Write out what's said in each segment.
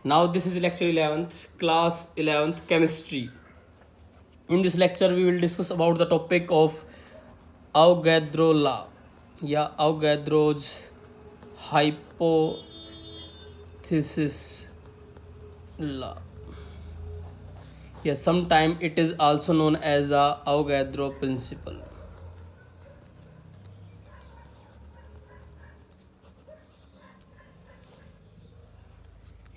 Now this is lecture 11th, class 11th, chemistry. In this lecture we will discuss about the topic of Avogadro law या Avogadro's hypothesis law. Yes, sometimes it is also known as the Avogadro principle.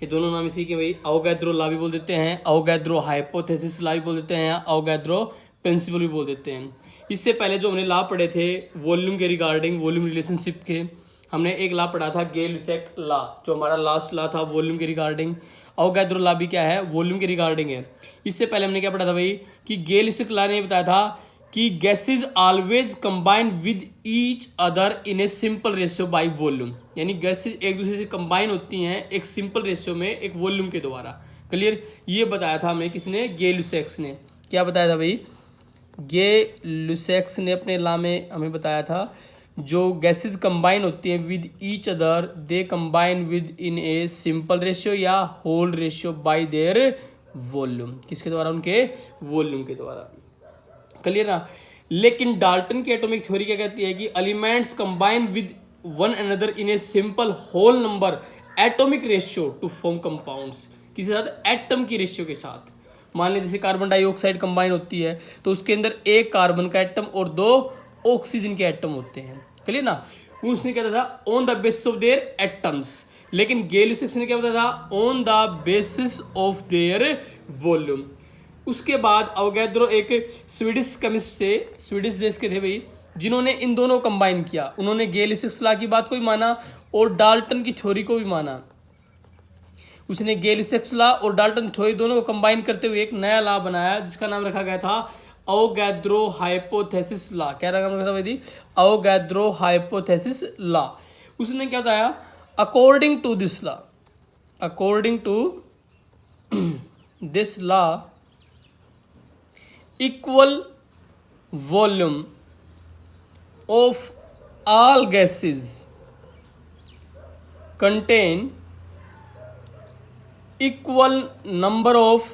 ये दोनों नाम इसी के भाई, Avogadro law भी बोल देते हैं, अवोगाद्रो हाइपोथेसिस लॉ भी बोल देते हैं, अवोगाद्रो प्रिंसिपल भी बोल देते हैं। इससे पहले जो हमने लॉ पढ़े थे वॉल्यूम के रिगार्डिंग, वॉल्यूम रिलेशनशिप के, हमने एक लॉ पढ़ा था गे-लुसेक लॉ, जो हमारा लास्ट लॉ था वॉल्यूम के रिगार्डिंग। अवोगाद्रो लॉ भी क्या है, वॉल्यूम के रिगार्डिंग है। इससे पहले हमने क्या पढ़ा था भाई कि गे-लुसेक लॉ ने बताया था कि gases always combine with each other in a simple ratio by volume, यानी गैसेज एक दूसरे से कंबाइन होती हैं एक सिंपल रेशियो में एक वॉल्यूम के द्वारा। क्लियर, ये बताया था हमें किसने, गे-लुसेक्स ने। क्या बताया था भाई, गे-लुसेक्स ने अपने लॉ में हमें बताया था जो गैसेज कंबाइन होती हैं with each other, they combine with in a simple ratio या whole ratio by their volume. किसके द्वारा, उनके वॉल्यूम के द्वारा। क्लियर ना। लेकिन डाल्टन की एटॉमिक थ्योरी क्या कहती है कि elements combine with one another in a simple whole number atomic ratio to form compounds. किसी साथ, एटम की रेशियो के साथ। मान लीजिए जैसे कार्बन डाइऑक्साइड कंबाइन होती है तो उसके अंदर एक कार्बन का एटम और दो ऑक्सीजन के एटम होते हैं। क्लियर ना। उसने क्या था, on the basis of their atoms. लेकिन गे-लुसेक्स ने क्या बताया था, on the basis of their volume. उसके बाद अवोगाद्रो एक स्वीडिश केमिस्ट थे, स्वीडिश देश के थे भाई, जिन्होंने इन दोनों कंबाइन किया। उन्होंने गे-लुसेक्स लॉ की बात को भी माना और डाल्टन की थ्योरी को भी माना। उसने गे-लुसेक्स लॉ और डाल्टन थ्योरी दोनों को कंबाइन करते हुए एक नया लॉ बनाया जिसका नाम रखा गया था अवोगाद्रो हाइपोथेसिस लॉ। क्या नाम रखा था भाई, अवोगाद्रो हाइपोथेसिस लॉ। उसने क्या बताया, according to this law, according to this law equal volume of all gases contain equal number of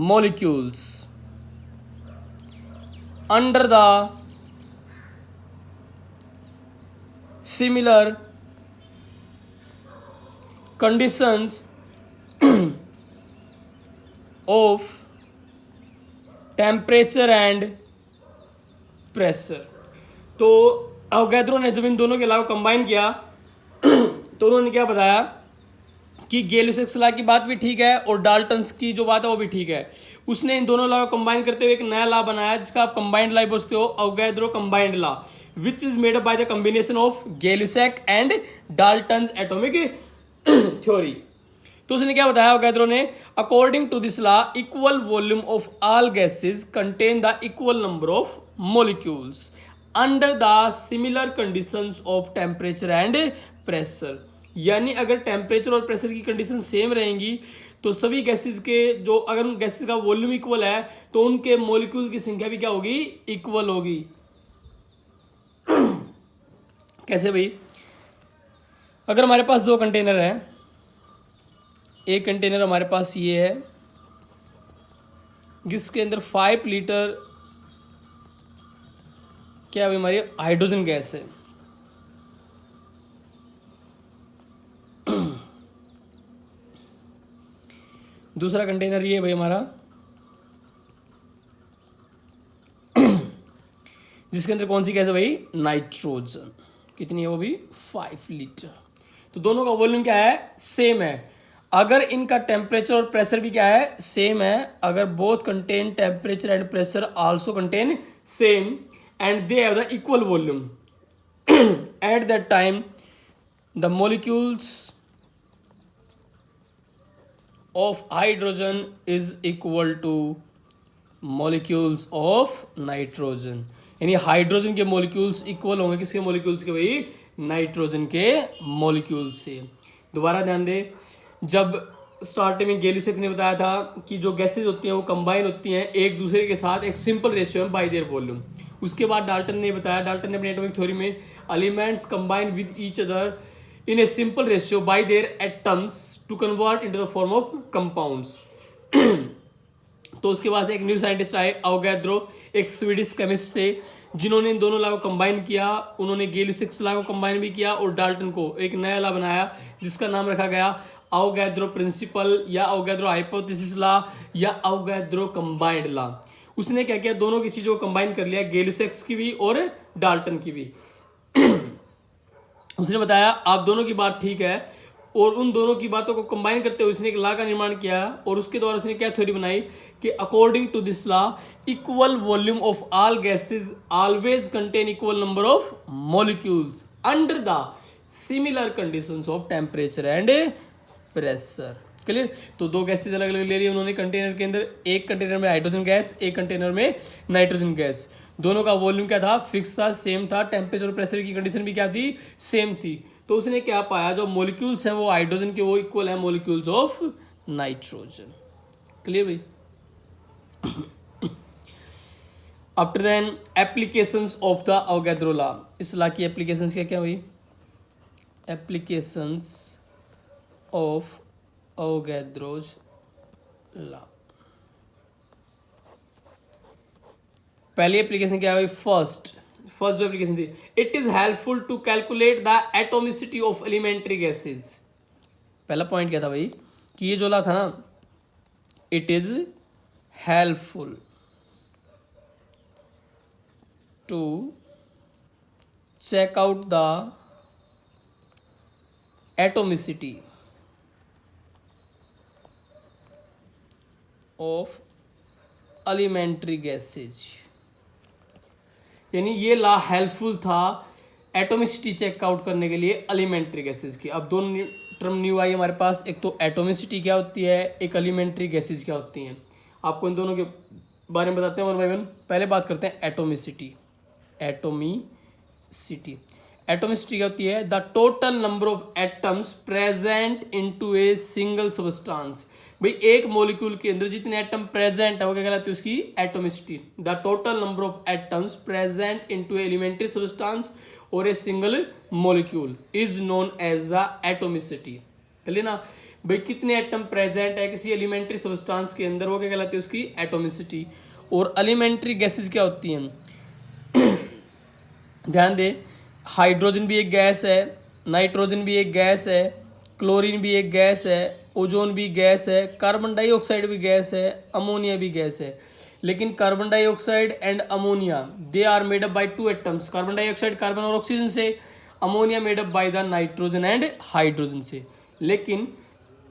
molecules under the similar conditions of temperature and pressure. तो Avogadro ने जब इन दोनों के अलावा कंबाइन किया तो उन्होंने क्या बताया कि गे-लुसेक्स लॉ की बात भी ठीक है और डाल्टन्स की जो बात है वो भी ठीक है। उसने इन दोनों लॉ को कंबाइन करते हुए एक नया लॉ बनाया जिसका आप कंबाइंड लॉ बोलते हो, Avogadro combined law, which is made up by the combination of Gay Lussac and Dalton's atomic theory. तो उसने क्या बताया अवोगाद्रो ने, according to this law equal volume of all gases contain the equal number of molecules under the similar conditions of temperature and pressure. यानी अगर temperature और pressure की condition same रहेंगी तो सभी गैसेज के जो, अगर उन गैसेज का वॉल्यूम इक्वल है तो उनके मॉलिक्यूल की संख्या भी क्या होगी, इक्वल होगी। कैसे भाई, अगर हमारे पास दो कंटेनर है, एक कंटेनर हमारे पास ये है जिसके अंदर 5 लीटर क्या है हमारी हाइड्रोजन गैस है। दूसरा कंटेनर ये है भाई हमारा जिसके अंदर कौन सी गैस है भाई, नाइट्रोजन। कितनी है वो भी, 5 लीटर। तो दोनों का वॉल्यूम क्या है, सेम है। अगर इनका टेम्परेचर और प्रेशर भी क्या है, सेम है, अगर both contain temperature and pressure also contain same and they have the equal volume at that time the molecules of hydrogen is equal two molecules of nitrogen. यानी हाइड्रोजन के molecules equal होंगे किसके molecules के भाई, nitrogen के molecules से। दोबारा ध्यान दे, जब स्टार्टिंग में गे-लुसेक्स ने बताया था कि जो गैसेज होती हैं वो कंबाइन होती हैं एक दूसरे के साथ एक सिंपल रेशियो में बाय देयर वॉल्यूम। उसके बाद डाल्टन ने बताया, डाल्टन ने अपनी एटॉमिक थ्योरी में elements combine with each other in a simple ratio by their atoms to convert into the form of compounds. तो उसके पास एक न्यू साइंटिस्ट आए अवोगैद्रो, एक स्वीडिश केमिस्ट थे जिन्होंने इन दोनों लॉ को कंबाइन किया. उन्होंने गैलियो-6 लॉ को कंबाइन भी किया और डाल्टन को एक नया लॉ बनाया जिसका नाम रखा गया अवोगैद्रो प्रिंसिपल या अवोगैद्रो हाइपोथेसिस लॉ या अवोगैद्रो कंबाइंड लॉ. उसने क्या किया, दोनों की चीजों को कंबाइन कर लिया, गैलियो-6 की भी और डाल्टन की भी. उसने बताया आप दोनों की बात ठीक है और उन दोनों की बातों को कंबाइन करते हुए उसने एक लॉ का निर्माण किया और उसके द्वारा उसने क्या थ्योरी बनाई कि according to this law equal volume of all gases always contain equal number of molecules under the similar conditions of temperature and pressure. Clear. तो दो गैसेस अलग अलग ले ली उन्होंने कंटेनर के अंदर, एक कंटेनर में हाइड्रोजन गैस, एक कंटेनर में नाइट्रोजन गैस. दोनों का वॉल्यूम क्या था, फिक्स था, सेम था, टेम्परेचर और प्रेशर की कंडीशन भी क्या थी, सेम थी. तो उसने क्या पाया, जो मॉलिक्यूल्स हैं वो हाइड्रोजन के वो इक्वल है मॉलिक्यूल्स ऑफ नाइट्रोजन. क्लियर भाई. After then applications of the Avogadro law. इस लॉ की एप्लीकेशंस क्या क्या हुई, एप्लीकेशंस ऑफ अवोगैद्रोज लॉ. पहली एप्लीकेशन क्या हुई, फर्स्ट जो एप्लीकेशन थी, it is helpful to calculate the atomicity of elementary gases. पहला पॉइंट क्या था भाई कि ये जो लॉ था ना, it is helpful to check out the atomicity of elementary gases. यानी ये लॉ हेल्पफुल था एटोमिसिटी चेक आउट करने के लिए एलिमेंट्री गैसेज की. अब दोनों टर्म न्यू आई हमारे पास, एक तो एटोमिसिटी क्या होती है, एक एलिमेंट्री गैसेज क्या होती हैं. आपको इन दोनों के बारे में बताते हैं वन बाय वन. पहले बात करते हैं एटोमिसिटी. एटोमिसिटी क्या होती है, the total number of atoms present into a single substance. भाई एक मॉलिक्यूल के अंदर जितने एटम प्रेजेंट है वो क्या कहलाती है, उसकी atomicity. The total number of atoms present into elementary substance और a single molecule is known as the atomicity. चलिए ना भाई, कितने एटम प्रेजेंट है किसी एलिमेंट्री सब्सटेंस के अंदर वो क्या कहलाती है, उसकी एटोमिसिटी. और एलिमेंट्री गैसेज क्या होती हैं, ध्यान दे, हाइड्रोजन भी एक गैस है, नाइट्रोजन भी एक गैस है, क्लोरीन भी एक गैस है, ओजोन भी गैस है, कार्बन डाइऑक्साइड भी गैस है, अमोनिया भी गैस है. लेकिन carbon dioxide and ammonia they are made up by two atoms. Carbon dioxide carbon और ऑक्सीजन से, ammonia made up by the nitrogen and hydrogen से. लेकिन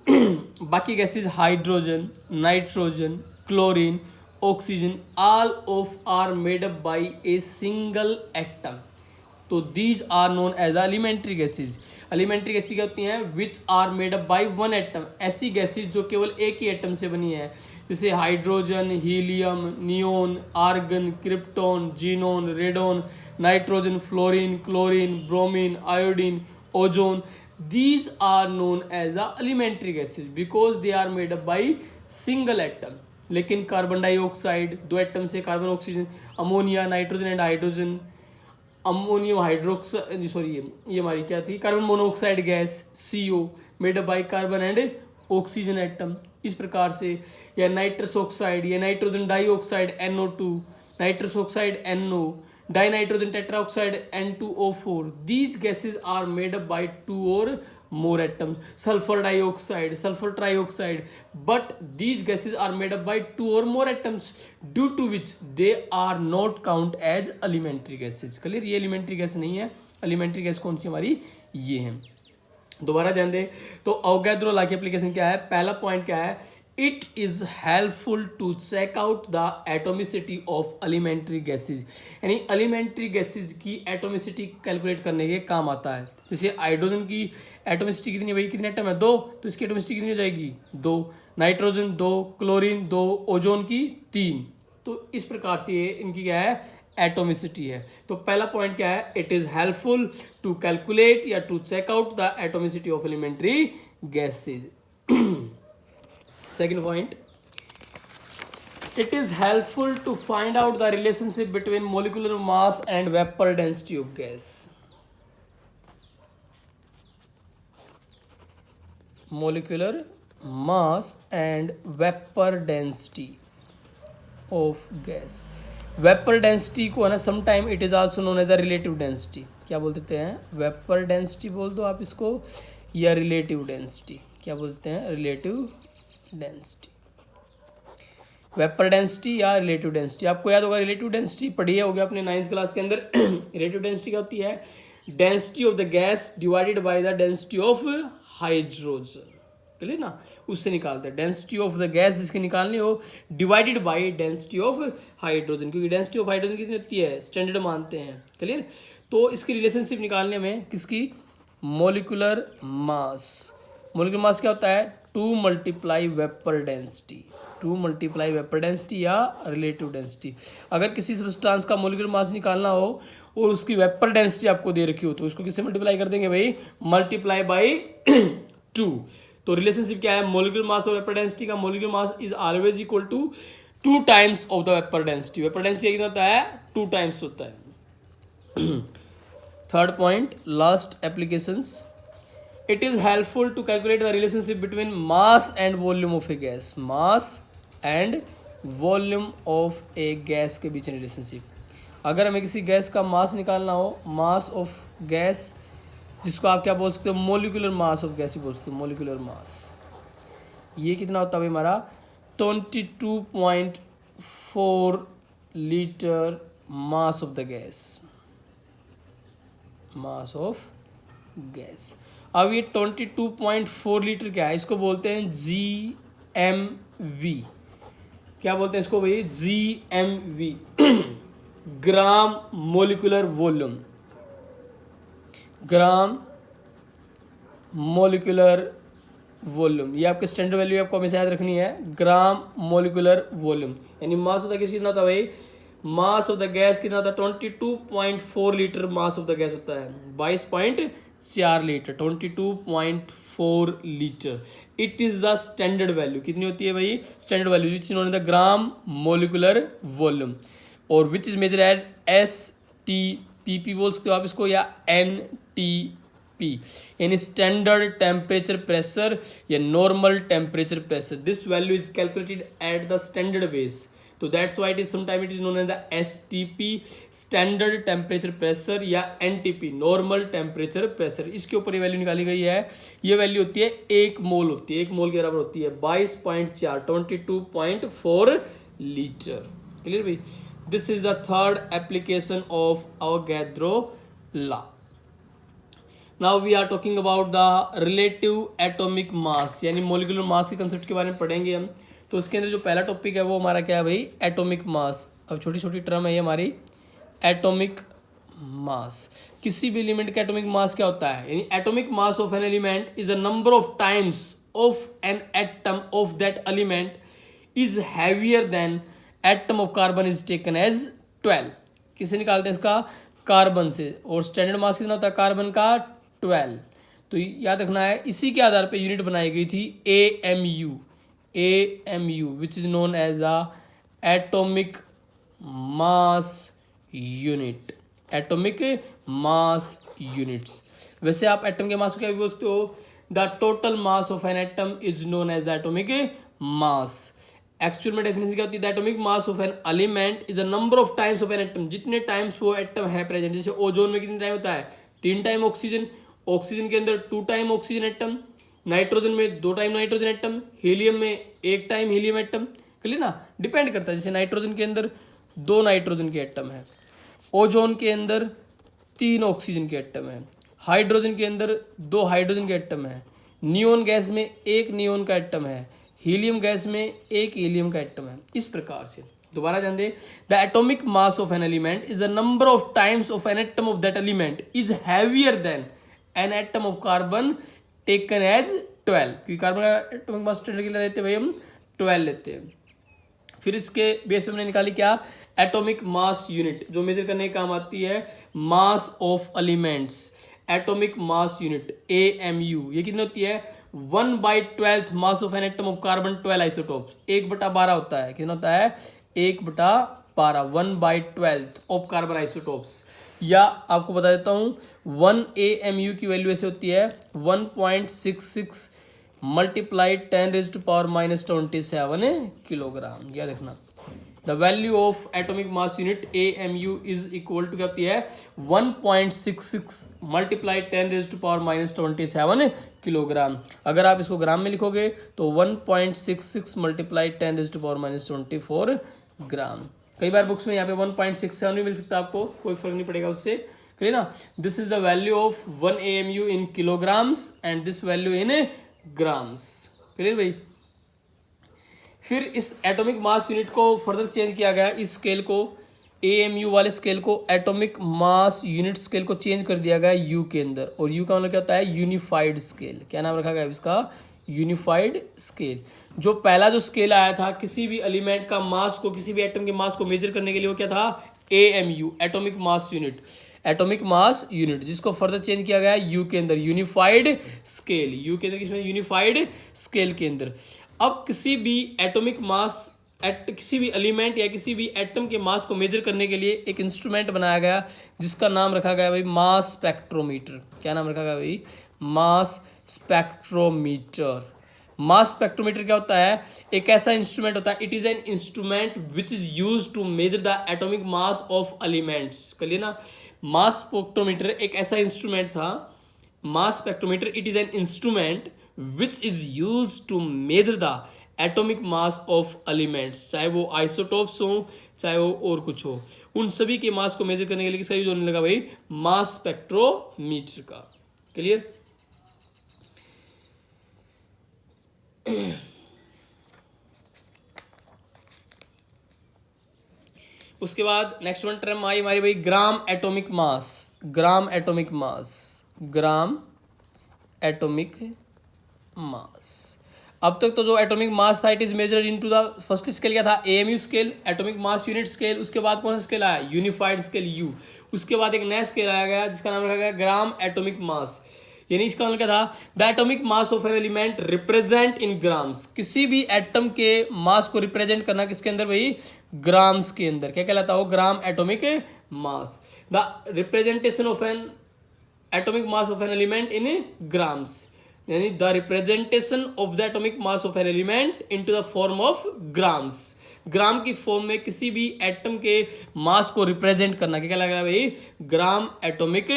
बाकी gases hydrogen, nitrogen, chlorine, oxygen all of are made up by a single atom. तो these are known as elementary gases. Elementary gases क्या होती हैं, which are made up by one atom. ऐसी gases जो केवल एक ही एटम से बनी है, जैसे hydrogen, helium, neon, argon, krypton, xenon, radon, nitrogen, fluorine, chlorine, bromine, iodine, ozone. These are known as the elementary gases because they are made up by single atom. लेकिन कार्बन डाइऑक्साइड दो atom से, carbon oxygen, ammonia, nitrogen and hydrogen, ammonium hydroxide, sorry ये हमारी क्या थी, carbon monoxide gas CO made up by carbon and oxygen atom. इस प्रकार से, या नाइट्रस ऑक्साइड या nitrogen dioxide NO2, nitrous oxide NO, dinitrogen tetraoxide N2O4. These gases are made up by two और more atoms. Sulfur dioxide, sulfur trioxide, but these gases are made up by two or more atoms, due to which they are not count as elementary gases. clear. ये elementary gas नहीं है. elementary gas कौन सी हमारी, ये है. दोबारा ध्यान दे, तो अवोगैद्रो लॉ की एप्लीकेशन क्या है, पहला पॉइंट क्या है, it is helpful to check out the atomicity of elementary gases. यानी एलिमेंट्री गैसेज की एटोमिसिटी कैलकुलेट करने के काम आता है. जैसे हाइड्रोजन की एटोमिसिटी कितनी है भाई, कितने एटम है, 2, तो इसकी एटोमिसिटी कितनी हो जाएगी, 2. नाइट्रोजन 2, क्लोरीन 2, ओजोन की 3. तो इस प्रकार से ये इनकी क्या है, एटोमिसिटी है. तो पहला पॉइंट क्या है, it is helpful to calculate या to check out the atomicity of elementary gases. Second point, it is helpful to find out the relationship between molecular mass and vapor density of gas. Molecular mass and vapour density of gas. Vapour density को है ना sometime it is also known as the relative density. क्या बोलते हैं? Vapour density बोल दो आप इसको, या रिलेटिव डेंसिटी। क्या बोलते हैं? रिलेटिव डेंसिटी, वेपर डेंसिटी या रिलेटिव डेंसिटी। आपको याद होगा रिलेटिव डेंसिटी पढ़ी है, हो गया अपने 9th क्लास के अंदर। रिलेटिव डेंसिटी क्या होती है? Density of the gas divided by the density of hydrogen. Clear ना? उससे निकालते हैं डेंसिटी ऑफ द गैस जिसकी निकालनी हो, divided by density of hydrogen, क्योंकि डेंसिटी ऑफ हाइड्रोजन कितनी होती है? स्टैंडर्ड मानते हैं। क्लियर? तो इसकी रिलेशनशिप निकालने में किसकी? Molecular mass. मोलिकुलर मास क्या होता है? 2 multiply vapour density, 2 multiply vapour density या रिलेटिव डेंसिटी। अगर किसी सब्सटेंस का मोलिकुलर मास निकालना हो और उसकी वेपर डेंसिटी आपको दे रखी हो तो उसको किससे मल्टीप्लाई कर देंगे भाई? Multiply by 2। तो रिलेशनशिप क्या है मोलिकुलर मास और वेपर डेंसिटी का? Molecular mass is always equal to 2 times of the vapour density. Vapour density कितना होता है? 2 टाइम्स होता है। Third point, last applications. It is helpful to calculate the relationship between mass and volume of a gas. Mass and volume of a gas के बीच relationship. अगर हमें किसी gas का मास निकालना हो, मास ऑफ गैस, जिसको आप क्या बोल सकते हो? मोलिकुलर मास ऑफ गैस ही बोल सकते हो, मोलिकुलर मास। ये कितना होता है भाई हमारा? 22.4 litre mass of the gas, mass of gas. अब ये 22.4 लीटर क्या है? इसको बोलते हैं GMV। क्या बोलते हैं इसको भाई? GMV, ग्राम मोलिकुलर वॉल्यूम। ग्राम मोलिकुलर वॉल्यूम, ये आपके स्टैंडर्ड वैल्यू आपको हमेशा याद रखनी है। ग्राम मोलिकुलर वॉल्यूम यानी मास ऑफ द गैस कितना था भाई? मास ऑफ द गैस कितना था? 22.4 litre mass of the gas होता है, 22.4 litre, 22.4 litre. It is the standard value. कितनी होती है भाई? Standard value which is known as the gram molecular volume, और which is measured at STPP बोल सकते हो आप इसको, या NTP यानी स्टैंडर्ड टेम्परेचर प्रेशर या normal temperature pressure. This value is calculated at the standard base, तो that's why it is sometime it is known as the STP standard temperature pressure या NTP नॉर्मल टेम्परेचर प्रेशर। इसके ऊपर ये value निकाली गई है। ये वैल्यू होती है 1 मोल होती है, 1 मोल के बराबर होती है 22.4, 22.4 लीटर। क्लियर भाई? This is the third application of Avogadro law. Now we are talking about the relative atomic mass, यानी मोलिकुलर मास के कंसेप्ट के बारे में पढ़ेंगे हम। तो उसके अंदर जो पहला टॉपिक है वो हमारा क्या है भाई? Atomic mass. अब छोटी छोटी टर्म है ये हमारी। एटॉमिक मास, किसी भी एलिमेंट का एटॉमिक मास क्या होता है? यानी atomic mass of an element is the number of times of an atom of that element is heavier than atom of carbon is taken as 12। किससे निकालते हैं इसका? कार्बन से। और स्टैंडर्ड मास कितना होता है कार्बन का? 12। तो याद रखना है, इसी के आधार पर यूनिट बनाई गई थी AMU which is known as the atomic mass unit, atomic mass units। वैसे आप एटम के मास को क्या भी बोलते हो? The total mass of an atom is known as the atomic mass. Actual में डेफिनेशन क्या होती है? The atomic mass of an element is the number of times of an atom, जितने टाइम्स वो एटम है प्रेजेंट। जैसे ozone में कितने टाइम होता है? 3 टाइम ऑक्सीजन, ऑक्सीजन के अंदर 2 टाइम ऑक्सीजन एटम, नाइट्रोजन में 2 टाइम नाइट्रोजन एटम, हीलियम में 1 टाइम हीलियम एटम। क्लियर ना? डिपेंड करता है, जैसे नाइट्रोजन के अंदर 2 नाइट्रोजन के एटम है, ओजोन के अंदर 3 ऑक्सीजन के एटम है, हाइड्रोजन के अंदर 2 हाइड्रोजन के एटम है, नियोन गैस में 1 नियोन का एटम है, हीलियम गैस में 1 हीलियम का एटम है। इस प्रकार से दोबारा ध्यान दे, the atomic mass of an element is the number of times of an atom of that element is heavier than an atom of carbon taken as 12, क्योंकि कार्बन का एटॉमिक मास स्टैंडर्ड के लिए लेते हैं भाई हम 12 लेते हैं। फिर इसके बेस पे हमने निकाली क्या? एटॉमिक मास यूनिट, जो मेजर करने के काम आती है मास of elements. Atomic mass unit AMU ये कितनी होती है? 1/12 मास of an atom of carbon 12 isotopes, 1/12 होता है। कितना होता है? 1/12, 1/12 ऑफ कार्बन आइसोटोप्स। या आपको बता देता हूँ 1 AMU की वैल्यू ऐसे होती है 1.66 मल्टीप्लाई 10⁻⁻27 किलोग्राम। यह देखना the value of atomic mass unit AMU is equal to क्या होती है 1.66 मल्टीप्लाई 10⁻⁻27 किलोग्राम। अगर आप इसको ग्राम में लिखोगे तो 1.66 मल्टीप्लाई 10⁻⁻24 ग्राम। कई बार बुक्स में यहाँ पे 1.67 भी मिल सकता है, आपको कोई फर्क नहीं पड़ेगा उससे, क्लियर ना। This is the value of 1 AMU in kilograms and this value in grams, clear भाई। फिर इस एटॉमिक मास यूनिट को फर्दर चेंज किया गया, इस स्केल को AMU वाले स्केल को एटॉमिक मास यूनिट स्केल को चेंज कर दिया गया U के अंदर, और U का मतलब क्या होता है यूनिफाइड स्केल। क्या नाम रखा गया इसका, यूनिफाइड स्केल। जो पहला जो स्केल आया था किसी भी एलिमेंट का मास को, किसी भी एटम के मास को मेजर करने के लिए, वो क्या था AMU atomic mass unit, atomic mass unit, जिसको फर्दर चेंज किया गया U के अंदर यूनिफाइड स्केल, U के अंदर किसमें यूनिफाइड स्केल के अंदर। अब किसी भी एटॉमिक मास किसी भी एलिमेंट या किसी भी एटम के मास को मेजर करने के लिए एक इंस्ट्रूमेंट बनाया गया जिसका नाम रखा गया भाई मास स्पेक्ट्रोमीटर। क्या नाम रखा गया भाई, मास स्पेक्ट्रोमीटर। मास स्पेक्ट्रोमीटर क्या होता है, एक ऐसा इंस्ट्रूमेंट होता है, it is an instrument which is used to measure the atomic mass of elements. कहिए ना, मास स्पेक्ट्रोमीटर एक ऐसा इंस्ट्रूमेंट था, mass spectrometer it is an instrument which is used to measure the atomic mass of elements, चाहे वो isotopes हो चाहे वो और कुछ हो, उन सभी के मास को मेजर करने के लिए किसका यूज होने लगा भाई, मास स्पेक्ट्रोमीटर का। क्लियर। उसके बाद नेक्स्ट वन टर्म आई हमारी भाई ग्राम एटॉमिक मास। ग्राम एटॉमिक मास, ग्राम एटॉमिक मास। अब तक तो जो एटॉमिक मास था it is measured into the first scale क्या था AMU scale, atomic mass unit scale. उसके बाद कौन सा स्केल आया, यूनिफाइड स्केल U। उसके बाद एक नया स्केल आया गया जिसका नाम रखा गया ग्राम एटॉमिक मास। यानी इसका मतलब क्या था, the atomic mass of an element represent in grams. किसी भी एटम के मास को रिप्रेजेंट करना किसके अंदर भाई, ग्राम्स के अंदर। क्या कहलाता है वो, gram atomic mass. The representation of an atomic mass of an element in grams, यानी the representation of the atomic mass of an element into the form of grams. Gram की फॉर्म में किसी भी एटम के मास को represent करना क्या कहलाया भाई, ग्राम एटॉमिक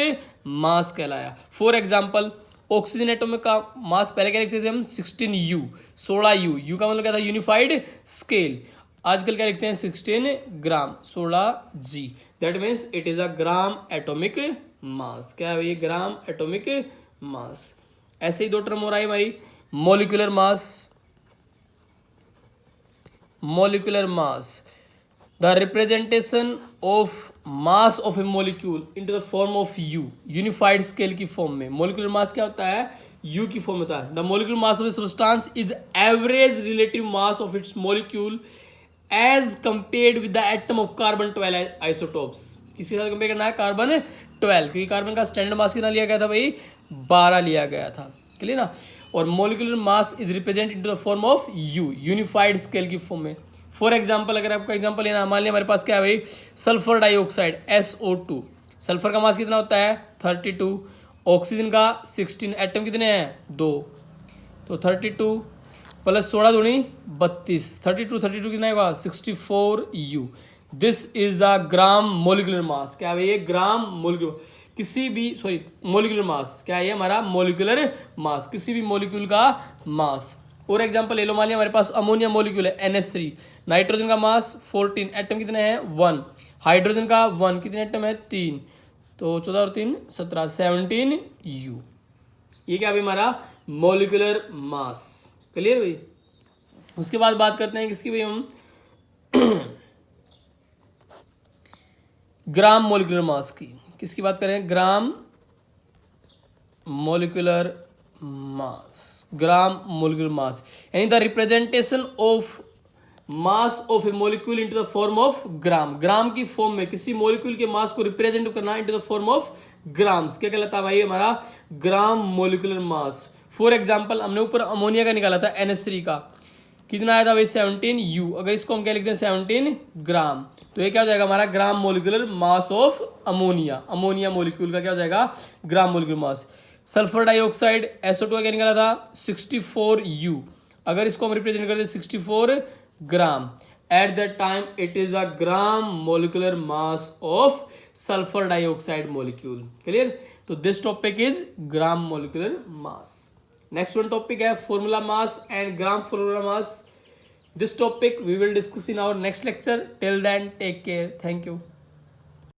मास कहलाया। फॉर एग्जांपल ऑक्सीजन एटॉमिक का मास पहले क्या लिखते थे हम 16U, 16U। U का मतलब क्या था, यूनिफाइड स्केल। आजकल क्या लिखते हैं 16 ग्राम, 16G। That means it is a gram atomic मास। क्या है ये, ग्राम एटॉमिक मास। ऐसे ही दो टर्म हो रहा है हमारी, molecular mass, molecular mass, the representation of mass of a molecule into the form of U, unified scale की फॉर्म में। मोलिकुलर मास क्या होता है, U की फॉर्म होता है। The molecular mass of a substance is average relative mass of its molecule as compared with the atom of carbon 12 isotopes. किसके साथ कंपेयर करना है, कार्बन 12, क्योंकि कार्बन का स्टैंडर्ड मास कितना लिया गया था भाई, 12 लिया गया था। क्लियर ना। और molecular mass is represent into the form of U, unified scale की फॉर्म में। फॉर एग्जांपल अगर आपका एग्जांपल लेना, मान लिया हमारे पास क्या है भाई, सल्फर डाइऑक्साइड SO2। सल्फर का मास कितना होता है 32, ऑक्सीजन का 16, एटम कितने हैं 2, तो 32 प्लस 16 दूनी 32, 32 कितना होगा 64U। This is the gram molecular mass. क्या है ये, ग्राम मोलिकुलर, किसी भी मोलिकुलर मास। क्या है हमारा, मोलिकुलर मास, किसी भी मोलिक्यूल का मास। और एग्जांपल ले लो, मान लिया हमारे पास अमोनिया मोलिक्यूल है NH3, नाइट्रोजन का मास 14, एटम कितने हैं 1, हाइड्रोजन का 1, कितने एटम है 3, तो 14 और 3 17, 17U। ये क्या भाई हमारा मोलिकुलर मास। क्लियर भाई। उसके बाद बात करते हैं किसकी भाई हम ग्राम मोलिकुलर मास की। किसकी बात करें, ग्राम मोलिकुलर मास। ग्राम मोलिकुलर मास यानी the representation of mass of a molecule into the form of gram. Gram की फॉर्म में किसी मोलिक्यूल के मास को रिप्रेजेंट करना into the form of grams. क्या कहलाता है भाई हमारा, ग्राम मोलिकुलर मास। फॉर एग्जांपल हमने ऊपर अमोनिया का निकाला था NH3 का, कितना आया था भाई 17U। अगर इसको हम क्या लिखते हैं 17 ग्राम, तो ये क्या हो जाएगा हमारा ग्राम molecular mass of ammonia. Ammonia molecule का क्या हो जाएगा, ग्राम मोलिकुलर मास। सल्फर डाइऑक्साइड SO2 का क्या निकला था 64U। अगर इसको हम रिप्रेजेंट करते 64 gram, at that time it is a gram molecular mass of sulphur dioxide molecule. Clear? तो this topic is gram molecular mass. Next one topic है formula mass and gram formula mass. This topic we will discuss in our next lecture. Till then, take care. Thank you.